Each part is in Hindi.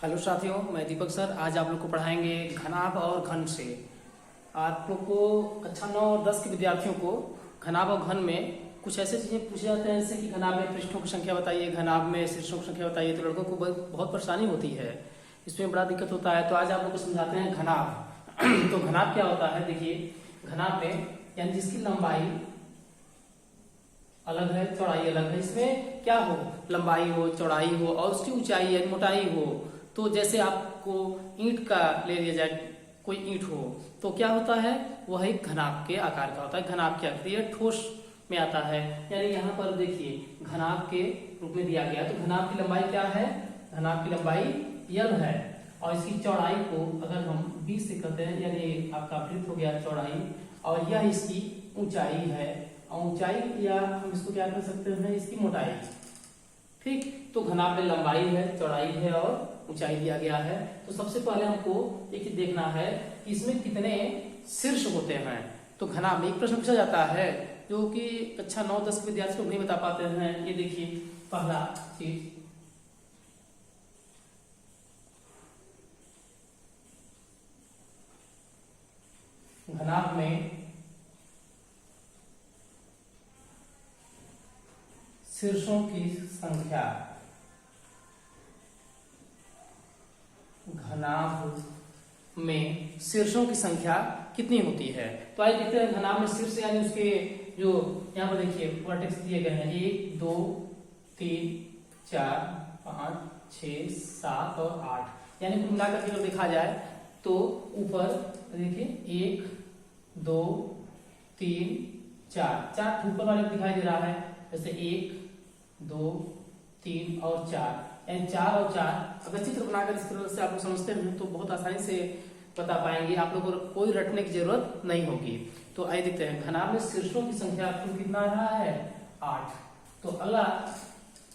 हेलो साथियों, मैं दीपक सर आज आप लोग को पढ़ाएंगे घनाभ और घन से। आप लोग को कक्षा 9 और 10 के विद्यार्थियों को घनाभ और घन में कुछ ऐसे चीजें पूछे जाते हैं जैसे कि घनाभ में पृष्ठों की संख्या बताइए, घनाभ में शीर्षों की संख्या बताइए। तो लड़कों को बहुत परेशानी होती है, इसमें बड़ा दिक्कत होता है। तो आज आप लोग को समझाते हैं घनाभ। तो घनाभ क्या होता है, देखिए घनाभ में यानी जिसकी लंबाई अलग है, चौड़ाई अलग है। इसमें क्या हो, लंबाई हो, चौड़ाई हो और उसकी ऊंचाई यानी मोटाई हो। तो जैसे आपको ईंट का ले लिया जाए, कोई ईंट हो तो क्या होता है, वह एक घनाभ के आकार का होता है। घनाभ की आकृति है, ठोस में आता है। यानी यहाँ पर देखिए घनाभ के रूप में दिया गया। तो घनाभ की लंबाई क्या है, घनाभ की लंबाई l है और इसकी चौड़ाई को अगर हम 20 से कहते हैं, यानी आपका वृत्त हो गया चौड़ाई, और यह इसकी ऊंचाई है। और ऊंचाई या हम इसको क्या कर सकते हैं, इसकी मोटाई। ठीक, तो घनाभ में लंबाई है, चौड़ाई है और ऊंचाई दिया गया है। तो सबसे पहले हमको एक चीज देखना है कि इसमें कितने शीर्ष होते हैं। तो घनाभ में एक प्रश्न पूछा जाता है जो कि कक्षा 9-10 के विद्यार्थी को नहीं बता पाते हैं। ये देखिए पहला चीज, घनाभ में शीर्षों की संख्या। घनाभ में शीर्षों की संख्या कितनी होती है। तो आइए देखते हैं घनाभ में शीर्ष यानी उसके जो यहाँ पर देखिए वर्टेक्स दिए गए हैं 1 2 3 4 5 6 7 और 8। यानी कुल मिलाकर अगर देखा जाए तो ऊपर देखिए 1 2 3 4 ऊपर वाले दिखाई दे रहा है, जैसे 1 2 3 और 4, यानी 4 और 4 अगर चित्र बनाकर इस तरह से आप लोग समझते हैं तो बहुत आसानी से बता पाएंगे। आप लोगों को कोई रटने की जरूरत नहीं होगी। तो आइए देखते हैं घनाभ में शीर्षों की संख्या आपको कितना आ रहा है, 8। तो अगला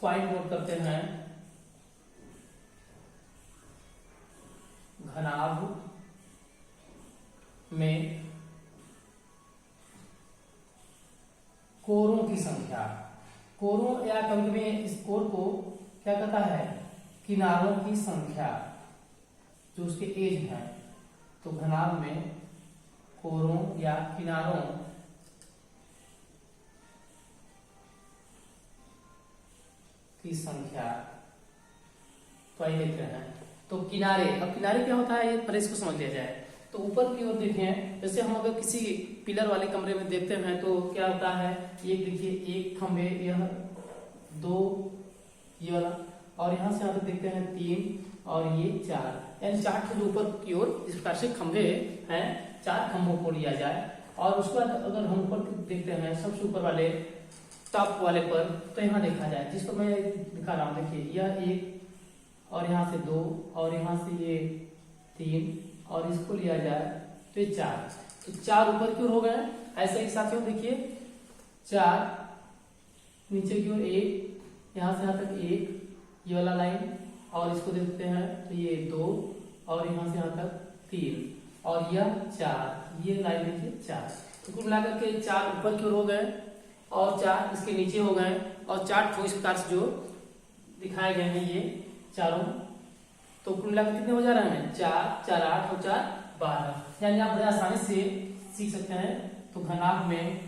पॉइंट नोट करते हैं, घनाभ में कोरों की संख्या। कोरों या कभी कभी इस कोर को क्या कहता है, किनारों की संख्या, जो उसके एज है। तो घनाभ में कोरों या किनारों की संख्या। तो आइए देखते हैं। तो किनारे, अब किनारे क्या होता है ये पहले इसको समझ लिया जाए। तो ऊपर की ओर देखें, जैसे हम अगर किसी पिलर वाले कमरे में देखते हैं तो क्या होता है, ये देखिए एक खंभे, यह 2 ये वाला, और यहाँ से यहाँ तक देखते हैं 3 और ये 4, यानी 4 के ऊपर की ओर इस प्रकार से खंभे हैं। 4 खंभों को लिया जाए और उसके बाद अगर हम ऊपर देखते हैं सबसे ऊपर वाले टॉप वाले पर, तो यहाँ देखा जाए जिसको मैं दिखा रहा हूँ, देखिए यह 1 और यहाँ से 2 और यहाँ से ये 3 और इसको लिया जाए तो ये 4। तो 4 ऊपर की ओर हो गए। ऐसे ही साथियों देखिए 4 नीचे की ओर 1, यहाँ से यहाँ तक 1 ये वाला लाइन, और इसको देखते हैं तो ये 2 और यहाँ से यहाँ तक 3 और यह 4, ये लाइन देखिए 4। तो कुल मिलाकर के 4 ऊपर की ओर हो गए और 4 इसके नीचे हो गए, और 4 ठोस प्रकार से जो दिखाए गए हैं ये चारों। तो कुल मिलाकर कितने हो जा रहे हैं, 4 4 8 और 4 12। यानी आप बड़े आसानी से सीख सकते हैं। तो घनाभ में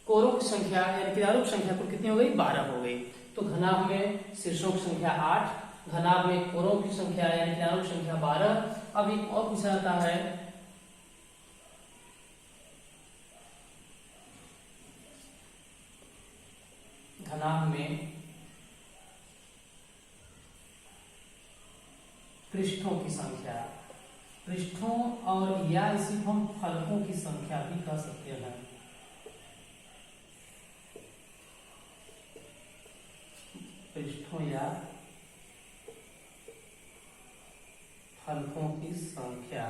कोरों की संख्या यानी किनारों की संख्या कुल कितनी हो गई, 12 हो गई। तो घनाभ में शीर्षों की संख्या 8, घनाभ में कोरों की संख्या यानी किनारों की संख्या 12। अब एक और पूछा जाता है, घनाभ में पृष्ठों की संख्या। पृष्ठों और या इसी को हम फलकों की संख्या भी कह सकते हैं। पृष्ठों या फलकों की संख्या।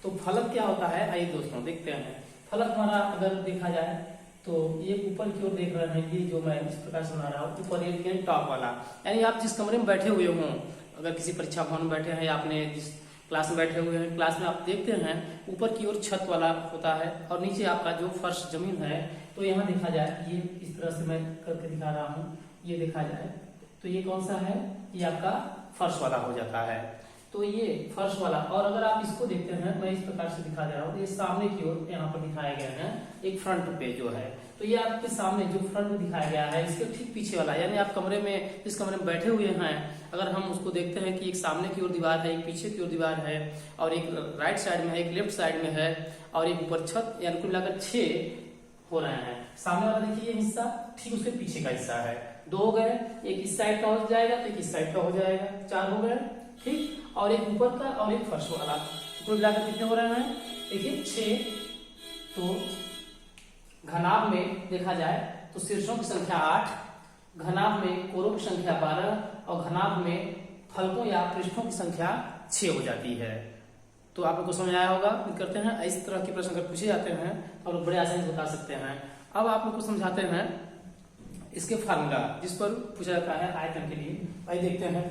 तो फलक क्या होता है, आइए दोस्तों देखते हैं। फलक हमारा अगर देखा जाए तो ये ऊपर की ओर देख रहे हैं, ये जो मैं इस प्रकार से बना रहा हूँ, ऊपर ये टॉप वाला, यानी आप जिस कमरे में बैठे हुए हों, अगर किसी परीक्षा भवन में बैठे हैं या आपने जिस क्लास में बैठे हुए हैं, क्लास में आप देखते हैं ऊपर की ओर छत वाला होता है और नीचे आपका जो फर्श जमीन है। तो यहाँ देखा जाए, ये इस तरह से मैं करके दिखा रहा हूँ, ये देखा जाए तो ये कौन सा है, ये आपका फर्श वाला हो जाता है। तो ये फर्श वाला, और अगर आप इसको देखते हैं, मैं इस प्रकार से दिखा दे रहा हूँ, ये सामने की ओर यहाँ पर दिखाया गया है एक फ्रंट पे जो है, तो ये आपके सामने जो फ्रंट में दिखाया गया है इसके ठीक पीछे वाला, यानी आप कमरे में, जिस कमरे में बैठे हुए हैं, अगर हम उसको देखते हैं कि एक सामने की ओर दीवार है, एक पीछे की ओर दीवार है, और एक राइट साइड में है, एक लेफ्ट साइड में है, और एक ऊपर छत, यानी कुल मिलाकर 6 हो रहे हैं। सामने वाला देखिए ये हिस्सा ठीक उसके पीछे का हिस्सा है, 2 हो गए, एक इस साइड का हो जाएगा तो एक इस साइड का हो जाएगा, 4 हो गए, ठीक, और एक ऊपर का और एक फर्श वाला, कुल मिलाकर कितने हो रहे हैं, देखिए 6। तो घनाभ में देखा जाए तो शीर्षों की संख्या 8, घनाभ में कोरों की संख्या 12 और घनाभ में फलकों या पृष्ठों की संख्या 6 हो जाती है। तो आप लोग को समझ आया होगा। करते हैं इस तरह के प्रश्न अगर पूछे जाते हैं तो आप लोग बड़े आसानी से बता सकते हैं। अब आप लोग को समझाते हैं इसके फार्मूला, जिस पर पूछा जाता है आयतन के लिए। भाई देखते हैं,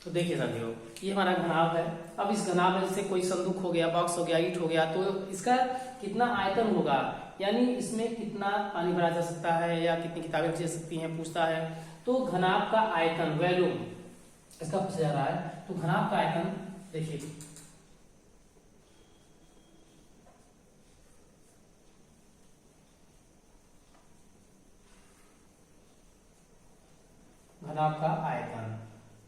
तो देखिए साथियों, ये हमारा घनाभ है। अब इस घनाभ में जैसे कोई संदूक हो गया, बॉक्स हो गया, ईंट हो गया, तो इसका कितना आयतन होगा, यानी इसमें कितना पानी भरा जा सकता है या कितनी किताबें रखी जा सकती हैं, पूछता है। तो घनाभ का आयतन, वॉल्यूम इसका पूछा जा रहा है। तो घनाभ का आयतन देखिए, घनाभ का आयतन,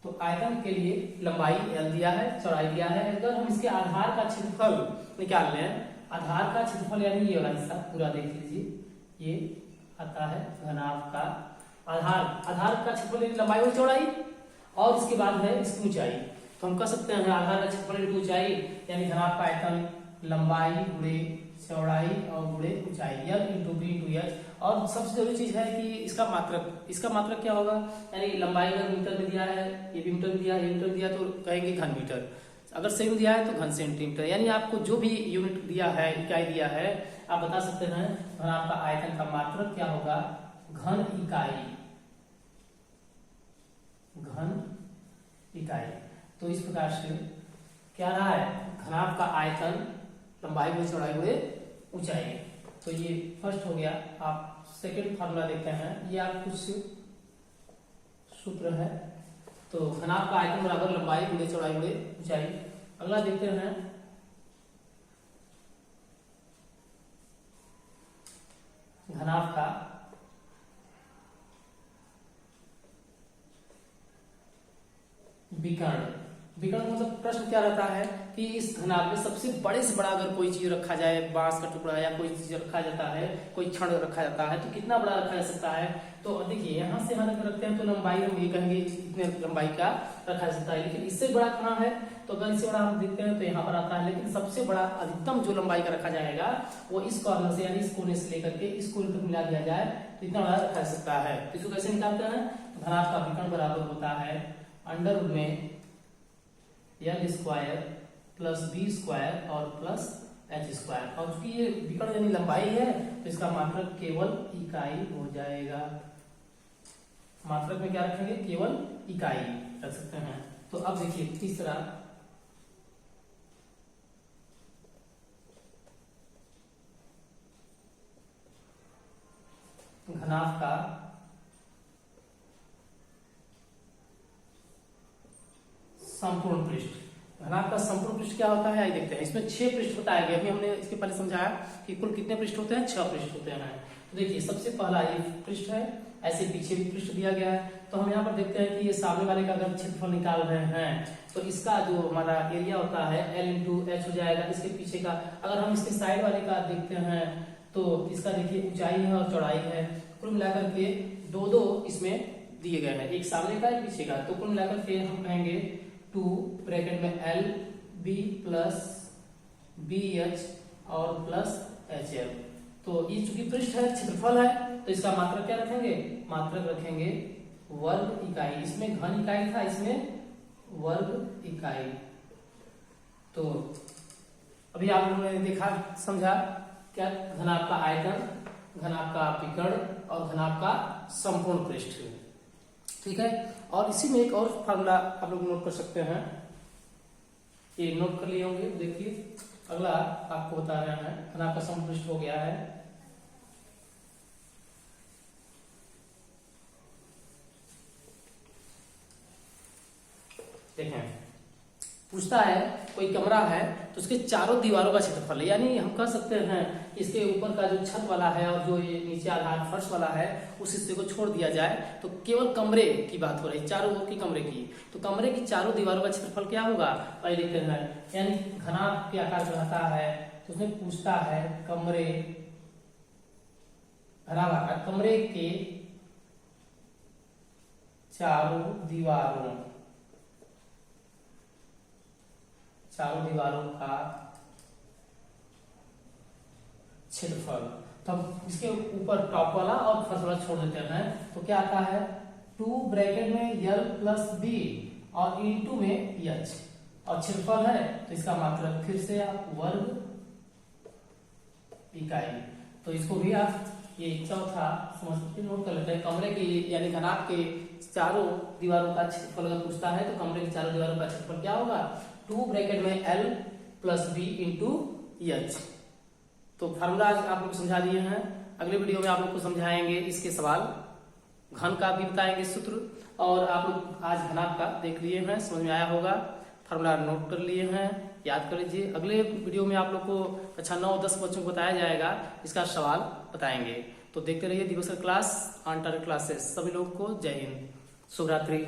तो आयतन के लिए लंबाई L दिया है, चौड़ाई दिया है। अगर हम इसके आधार का क्षेत्रफल निकाल लें, आधार का क्षेत्रफल यानी ये वाला हिस्सा पूरा देख लीजिए, ये आता है घनाभ का आधार, आधार का क्षेत्रफल यानी लंबाई और चौड़ाई, और इसके बाद है इसकी ऊंचाई। तो हम कह सकते हैं आधार का क्षेत्रफल इंटू ऊंचाई यानी घनाभ का आयतन लंबाई गुणे चौड़ाई और गुणे ऊंचाई, L into B into H। और सबसे जरूरी चीज है कि इसका मात्रक क्या होगा, यानी लंबाई अगर मीटर में दिया है, ये भी मीटर में दिया है, ये मीटर में दिया, तो कहेंगे घन मीटर, अगर सेमी दिया है तो घन सेंटीमीटर, यानी आपको जो भी यूनिट दिया है, इकाई दिया है, आप बता सकते हैं आपका आयतन का मात्रक क्या होगा, घन इकाई, घन इकाई। तो इस प्रकार से क्या रहा है, घनाभ का आयतन लंबाई गुणे चौड़ाई गुणे ऊंचाई। तो ये फर्स्ट हो गया। आप सेकंड फार्मूला देखते हैं, ये आप कुछ सूत्र है। तो घनाभ का आयतन बराबर लंबाई गुणे चौड़ाई गुणे ऊंचाई। अगला देखते हैं, घनाभ का विकर्ण। विकर्ण मतलब प्रश्न क्या रहता है कि इस घनाभ में सबसे बड़े से बड़ा अगर कोई चीज रखा जाए, बांस का टुकड़ा या कोई चीज रखा जाता है, कोई क्षण रखा जाता है, तो कितना बड़ा रखा जा सकता है। तो देखिए यहाँ से यहाँ तक रखते हैं तो लंबाई हम ये कहेंगे इतने लंबाई का रखा जा सकता है, लेकिन इससे बड़ा कहाँ है, तो अगर इससे बड़ा हम देखते हैं तो यहाँ पर आता है। लेकिन सबसे बड़ा अधिकतम जो लंबाई का रखा जाएगा वो इस कॉर्नर से, यानी इस कोने से लेकर के इस कोने तक मिला दिया जाए तो इतना बड़ा रखा जा सकता है। तो इसको कैसे निकालते हैं, घनाभ का विकर्ण बराबर होता है अंडर रूट में L square plus B square और प्लस H स्क्वायर। और चूंकि ये विकर्ण यानी लंबाई है तो इसका मात्रक केवल इकाई हो जाएगा। मात्रक में क्या रखेंगे, केवल इकाई रख सकते हैं। तो अब देखिए तीसरा, घनाभ का संपूर्ण पृष्ठ। घनाभ का संपूर्ण पृष्ठ क्या होता है, आइए देखते हैं। इसमें 6 पृष्ठ बताए गए, अभी हमने इसके पहले समझाया कि कुल कितने पृष्ठ होते हैं, 6 पृष्ठ होते हैं। तो देखिए सबसे पहला ये पृष्ठ है, ऐसे पीछे भी पृष्ठ दिया गया है। तो हम यहाँ पर देखते हैं कि ये सामने वाले का अगर क्षेत्रफल निकाल रहे हैं तो इसका जो हमारा एरिया होता है L इंटू H हो जाएगा। इसके पीछे का अगर हम इसके साइड वाले का देखते हैं तो इसका देखिए ऊंचाई है और चौड़ाई है, कुल मिलाकर के 2-2 इसमें दिए गए हैं, एक सामने का एक पीछे का। तो कुल मिलाकर के हम कहेंगे 2 ब्रैकेट में L B प्लस BH और प्लस HL। तो ये चूंकि पृष्ठ है, क्षेत्रफल है, तो इसका मात्रक क्या रखेंगे, मात्रक रखेंगे वर्ग इकाई। इसमें घन इकाई था, इसमें वर्ग इकाई। तो अभी आप लोगों ने देखा समझा क्या, घनाभ का आयतन, घनाभ का विकर्ण और घनाभ का संपूर्ण पृष्ठ। ठीक है, और इसी में एक और फार्मूला आप लोग नोट कर सकते हैं, ये नोट कर लिए होंगे। देखिए अगला आपको बता रहे हैं, घनाभ का संपूर्ण पृष्ठ हो गया है, देखें पूछता है कोई कमरा है तो उसके चारों दीवारों का क्षेत्रफल, यानी हम कह सकते हैं इसके ऊपर का जो छत वाला है और जो ये नीचे आधार फर्श वाला है उस हिस्से को छोड़ दिया जाए तो केवल कमरे की बात हो रही है, चारों ओर की कमरे की। तो कमरे की चारों दीवारों का क्षेत्रफल क्या होगा, पहले लिखते हैं, यानी घनाभ के आकार का रहता है तो उसमें पूछता है कमरे, घनाभ आकार कमरे के चारों दीवारों का क्षेत्रफल। तब इसके ऊपर टॉप वाला और फर्स्ट वाला छोड़ देते हैं तो क्या आता है, 2 ब्रैकेट में L प्लस बी और इंटू में H, और क्षेत्रफल है तो इसका मतलब फिर से आप वर्ग इकाई। तो इसको भी आप ये चौथा समझ नोट कर लेते हैं, कमरे की यानी घनाभ के चारों दीवारों का क्षेत्रफल अगर पूछता है तो कमरे की चारों दीवारों का क्षेत्रफल क्या होगा, 2 ब्रैकेट में L plus B into H। तो फार्मूला आज आप लोग समझा दिए हैं, अगले वीडियो में आप लोग को समझाएंगे इसके सवाल, घन का भी बताएंगे सूत्र, और आप लोग आज घनाभ का देख लिए हैं, समझ में आया होगा, फार्मूला नोट कर लिए हैं, याद कर लीजिए। अगले वीडियो में आप लोग को कक्षा 9-10 बच्चों को बताया जाएगा, इसका सवाल बताएंगे। तो देखते रहिए दिवस क्लास, ऑन टारगेट क्लासेस। सभी लोग को जय हिंद, शुभ रात्रि।